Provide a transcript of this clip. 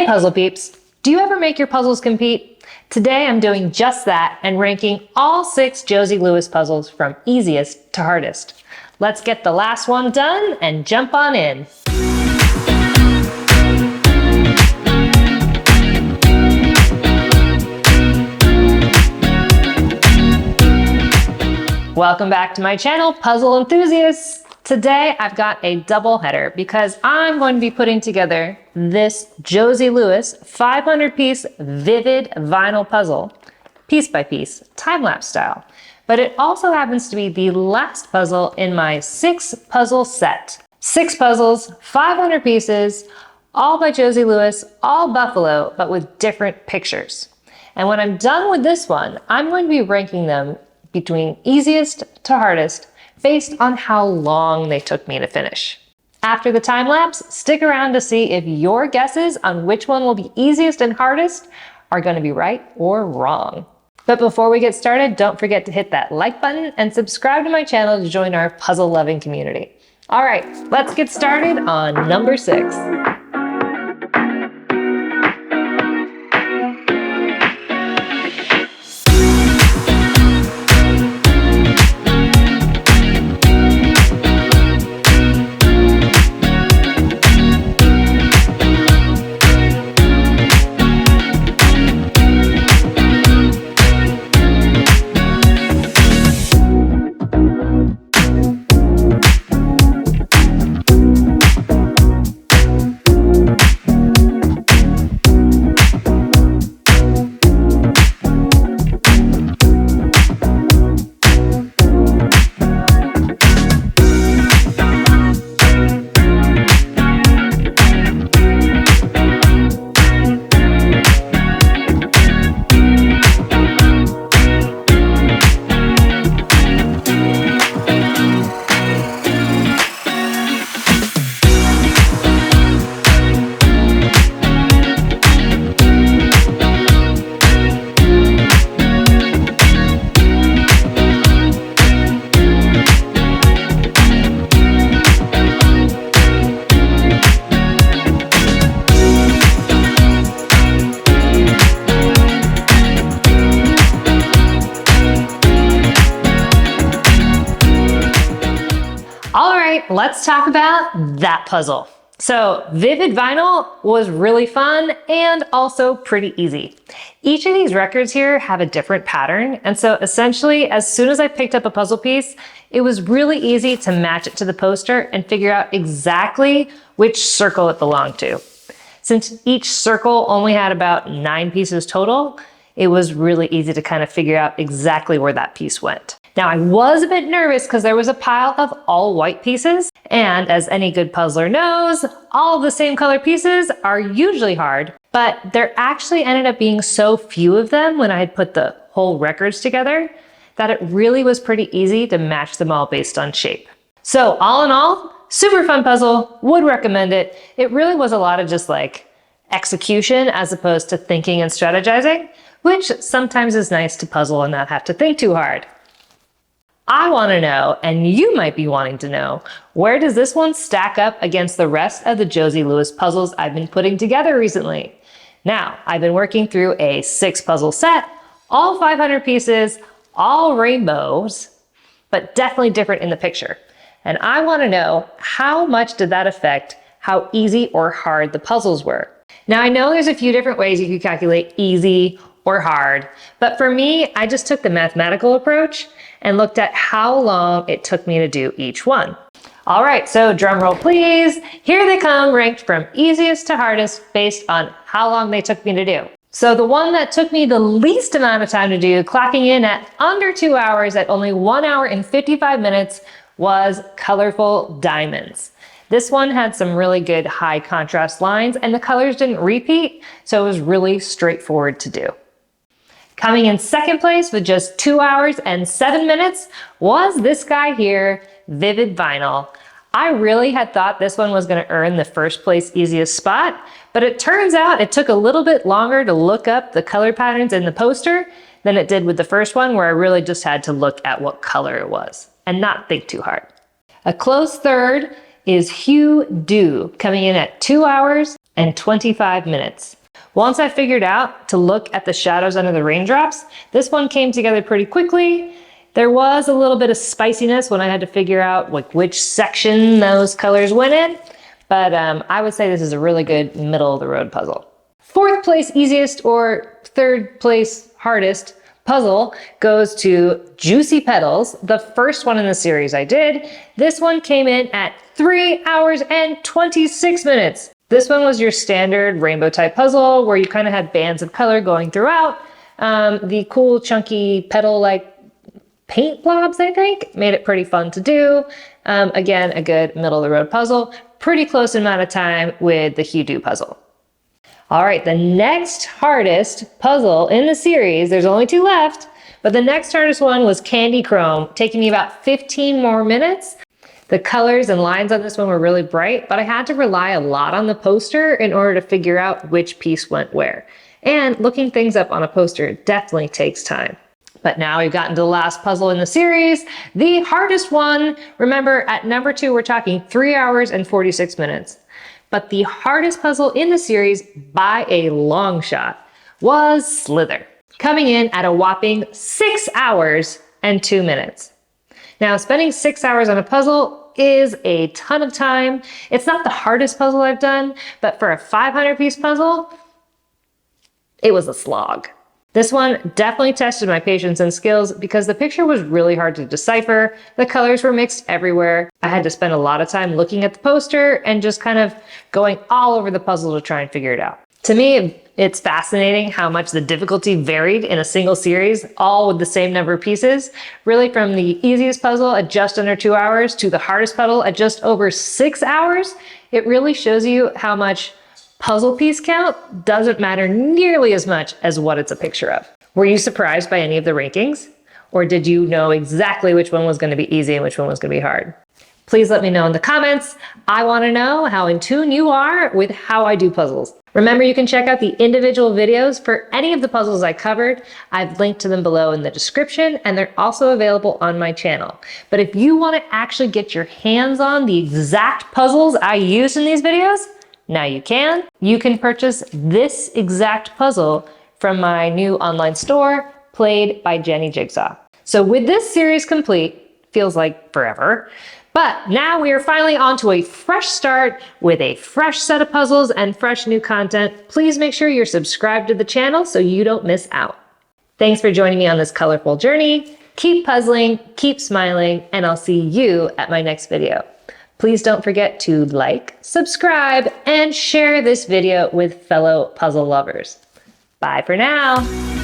puzzle peeps, do you ever make your puzzles compete? Today I'm doing just that and ranking all 6 Josie Lewis puzzles from easiest to hardest. Let's get the last one done and jump on in. Welcome back to my channel, puzzle enthusiasts. Today I've got a double header because I'm going to be putting together this Josie Lewis 500 piece vivid vinyl puzzle, piece by piece, time-lapse style. But it also happens to be the last puzzle in my 6 puzzle set. 6 puzzles, 500 pieces, all by Josie Lewis, all buffalo, but with different pictures. And when I'm done with this one, I'm going to be ranking them between easiest to hardest based on how long they took me to finish. After the time lapse, stick around to see if your guesses on which one will be easiest and hardest are going to be right or wrong. But before we get started, don't forget to hit that like button and subscribe to my channel to join our puzzle loving community. All right, let's get started on number 6. Let's talk about that puzzle. So vivid vinyl was really fun and also pretty easy. Each of these records here have a different pattern. And so essentially, as soon as I picked up a puzzle piece, it was really easy to match it to the poster and figure out exactly which circle it belonged to. Since each circle only had about 9 pieces total, it was really easy to kind of figure out exactly where that piece went. Now I was a bit nervous because there was a pile of all white pieces, and as any good puzzler knows, all of the same color pieces are usually hard, but there actually ended up being so few of them when I had put the whole records together that it really was pretty easy to match them all based on shape. So all in all, super fun puzzle, would recommend it. It really was a lot of just like execution as opposed to thinking and strategizing, which sometimes is nice to puzzle and not have to think too hard. I want to know, and you might be wanting to know, where does this one stack up against the rest of the Josie Lewis puzzles I've been putting together recently? Now, I've been working through a 6 puzzle set, all 500 pieces, all rainbows, but definitely different in the picture. And I want to know, how much did that affect how easy or hard the puzzles were? Now, I know there's a few different ways you could calculate easy or hard, but for me, I just took the mathematical approach and looked at how long it took me to do each one. All right, so drum roll please. Here they come, ranked from easiest to hardest based on how long they took me to do. So the one that took me the least amount of time to do, clocking in at under 2 hours at only 1 hour and 55 minutes, was Colorful Diamonds. This one had some really good high contrast lines and the colors didn't repeat, so it was really straightforward to do. Coming in second place with just 2 hours and 7 minutes was this guy here, Vivid Vinyl. I really had thought this one was going to earn the first place easiest spot, but it turns out it took a little bit longer to look up the color patterns in the poster than it did with the first one, where I really just had to look at what color it was and not think too hard. A close third is Hue Dew, coming in at 2 hours and 25 minutes. Once I figured out to look at the shadows under the raindrops, this one came together pretty quickly. There was a little bit of spiciness when I had to figure out which section those colors went in, but I would say this is a really good middle of the road puzzle. Fourth place easiest or third place hardest puzzle goes to Juicy Petals, the first one in the series I did. This one came in at 3 hours and 26 minutes. This one was your standard rainbow type puzzle where you kind of had bands of color going throughout. The cool chunky petal-like paint blobs, I think, made it pretty fun to do. Again, a good middle of the road puzzle. Pretty close amount of time with the Hue-Do puzzle. All right, the next hardest puzzle in the series, there's only 2 left, but the next hardest one was Candy Chrome, taking me about 15 more minutes. The colors and lines on this one were really bright, but I had to rely a lot on the poster in order to figure out which piece went where. And looking things up on a poster definitely takes time. But now we've gotten to the last puzzle in the series, the hardest one. Remember, at number 2, we're talking 3 hours and 46 minutes. But the hardest puzzle in the series by a long shot was Slither, coming in at a whopping 6 hours and 2 minutes. Now, spending 6 hours on a puzzle is a ton of time. It's not the hardest puzzle I've done, but for a 500-piece puzzle, it was a slog. This one definitely tested my patience and skills because the picture was really hard to decipher. The colors were mixed everywhere. I had to spend a lot of time looking at the poster and just kind of going all over the puzzle to try and figure it out. To me, it's fascinating how much the difficulty varied in a single series, all with the same number of pieces. Really, from the easiest puzzle at just under 2 hours to the hardest puzzle at just over 6 hours. It really shows you how much puzzle piece count doesn't matter nearly as much as what it's a picture of. Were you surprised by any of the rankings? Or did you know exactly which one was going to be easy and which one was going to be hard? Please let me know in the comments. I want to know how in tune you are with how I do puzzles. Remember, you can check out the individual videos for any of the puzzles I covered. I've linked to them below in the description, and they're also available on my channel. But if you want to actually get your hands on the exact puzzles I used in these videos, now you can. You can purchase this exact puzzle from my new online store, Played by Jenny Jigsaw. So with this series complete, feels like forever, but now we are finally on to a fresh start with a fresh set of puzzles and fresh new content. Please make sure you're subscribed to the channel so you don't miss out. Thanks for joining me on this colorful journey. Keep puzzling, keep smiling, and I'll see you at my next video. Please don't forget to like, subscribe, and share this video with fellow puzzle lovers. Bye for now.